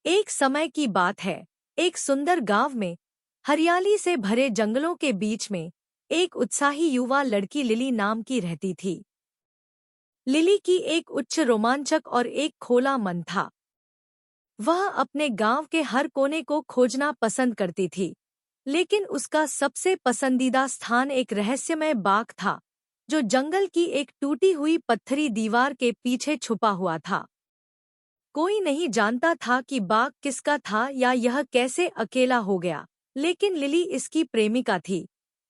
एक समय की बात है। एक सुंदर गांव में हरियाली से भरे जंगलों के बीच में एक उत्साही युवा लड़की लिली नाम की रहती थी। लिली की एक उच्च रोमांचक और एक खोला मन था। वह अपने गांव के हर कोने को खोजना पसंद करती थी, लेकिन उसका सबसे पसंदीदा स्थान एक रहस्यमय बाग था, जो जंगल की एक टूटी हुई पत्थरी दीवार के पीछे छुपा हुआ था। कोई नहीं जानता था कि बाग किसका था या यह कैसे अकेला हो गया, लेकिन लिली इसकी प्रेमिका थी,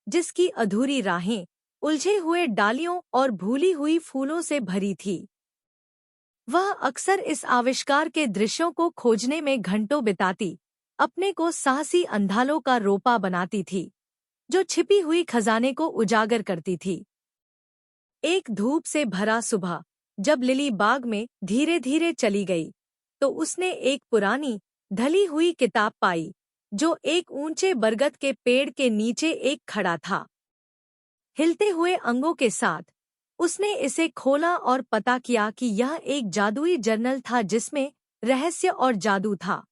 जिसकी अधूरी राहें उलझे हुए डालियों और भूली हुई फूलों से भरी थी। वह अक्सर इस आविष्कार के दृश्यों को खोजने में घंटों बिताती, अपने को साहसी अंधालों का रोपा बनाती थी, जो छिपी हुई खजाने को उजागर करती थी। एक धूप से भरा सुबह, जब लिली बाग में धीरे धीरे चली गई, तो उसने एक पुरानी ढली हुई किताब पाई, जो एक ऊंचे बरगद के पेड़ के नीचे एक खड़ा था। हिलते हुए अंगों के साथ उसने इसे खोला और पता किया कि यह एक जादुई जर्नल था जिसमें रहस्य और जादू था।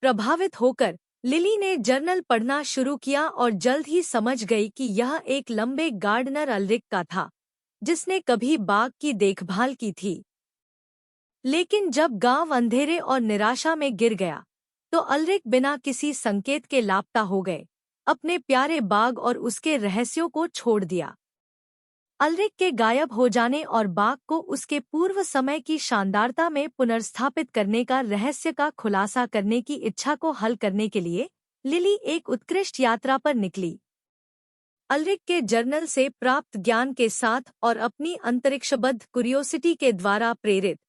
प्रभावित होकर लिली ने जर्नल पढ़ना शुरू किया और जल्द ही समझ गई कि यह एक लंबे गार्डनर अल्रिक का था, जिसने कभी बाग की देखभाल की थी। लेकिन जब गांव अंधेरे और निराशा में गिर गया, तो अल्रिक बिना किसी संकेत के लापता हो गए, अपने प्यारे बाग और उसके रहस्यों को छोड़ दिया। अल्रिक के गायब हो जाने और बाग को उसके पूर्व समय की शानदारता में पुनर्स्थापित करने का रहस्य का खुलासा करने की इच्छा को हल करने के लिए लिली एक उत्कृष्ट यात्रा पर निकली। अल्रिक के जर्नल से प्राप्त ज्ञान के साथ और अपनी अंतरिक्षबद्ध क्यूरियोसिटी के द्वारा प्रेरित,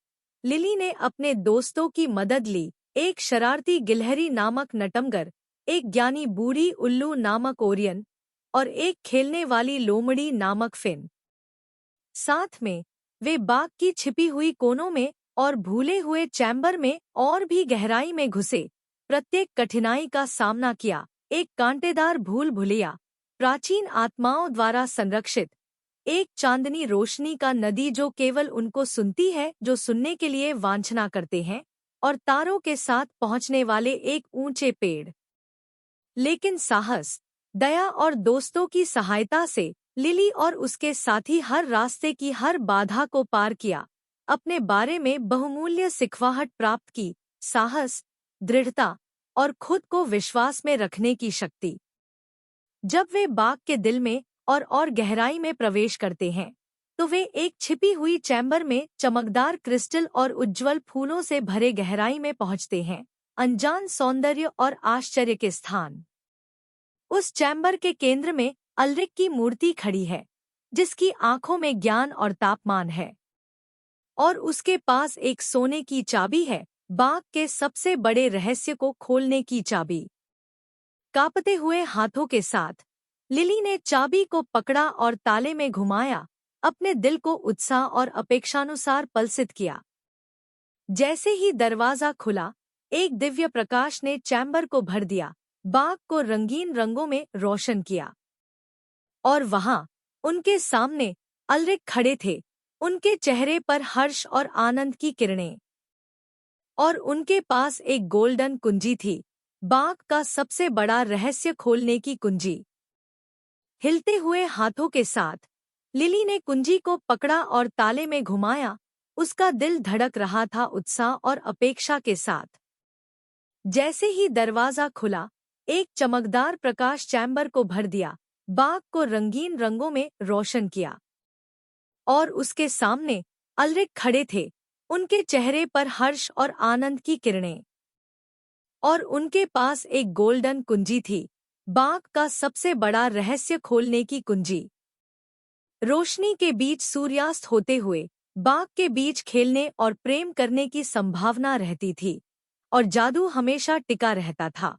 लिली ने अपने दोस्तों की मदद ली। एक शरारती गिलहरी नामक नटमगर, एक ज्ञानी बूढ़ी उल्लू नामक ओरियन और एक खेलने वाली लोमड़ी नामक फिन। साथ में वे बाग की छिपी हुई कोनों में और भूले हुए चैम्बर में और भी गहराई में घुसे, प्रत्येक कठिनाई का सामना किया। एक कांटेदार भूल भुलैया, प्राचीन आत्माओं द्वारा संरक्षित, एक चांदनी रोशनी का नदी जो केवल उनको सुनती है जो सुनने के लिए वांछना करते हैं, और तारों के साथ पहुंचने वाले एक ऊंचे पेड़। लेकिन साहस, दया और दोस्तों की सहायता से लिली और उसके साथी हर रास्ते की हर बाधा को पार किया, अपने बारे में बहुमूल्य सिखवाहट प्राप्त की, साहस, दृढ़ता और खुद को विश्वास में रखने की शक्ति। जब वे बाग के दिल में और गहराई में प्रवेश करते हैं, तो वे एक छिपी हुई चैम्बर में चमकदार क्रिस्टल और उज्ज्वल फूलों से भरे गहराई में पहुंचते हैं, अनजान सौंदर्य और आश्चर्य के स्थान। उस चैम्बर के केंद्र में अल्रिक की मूर्ति खड़ी है, जिसकी आंखों में ज्ञान और तापमान है, और उसके पास एक सोने की चाबी है, बाग के सबसे बड़े रहस्य को खोलने की चाबी। कांपते हुए हाथों के साथ लिली ने चाबी को पकड़ा और ताले में घुमाया, अपने दिल को उत्साह और अपेक्षानुसार पल्सित किया। जैसे ही दरवाजा खुला, एक दिव्य प्रकाश ने चैम्बर को भर दिया, बाग को रंगीन रंगों में रोशन किया। और वहां उनके सामने अल्रिक खड़े थे, उनके चेहरे पर हर्ष और आनंद की किरणें। और उनके पास एक गोल्डन कुंजी थी, बाग का सबसे बड़ा रहस्य खोलने की कुंजी। हिलते हुए हाथों के साथ लिली ने कुंजी को पकड़ा और ताले में घुमाया, उसका दिल धड़क रहा था उत्साह और अपेक्षा के साथ। जैसे ही दरवाजा खुला, एक चमकदार प्रकाश चैम्बर को भर दिया, बाग को रंगीन रंगों में रोशन किया। और उसके सामने अल्रिक खड़े थे, उनके चेहरे पर हर्ष और आनंद की किरणें। और उनके पास एक गोल्डन कुंजी थी, बाग का सबसे बड़ा रहस्य खोलने की कुंजी। रोशनी के बीच सूर्यास्त होते हुए बाग के बीच खेलने और प्रेम करने की संभावना रहती थी, और जादू हमेशा टिका रहता था।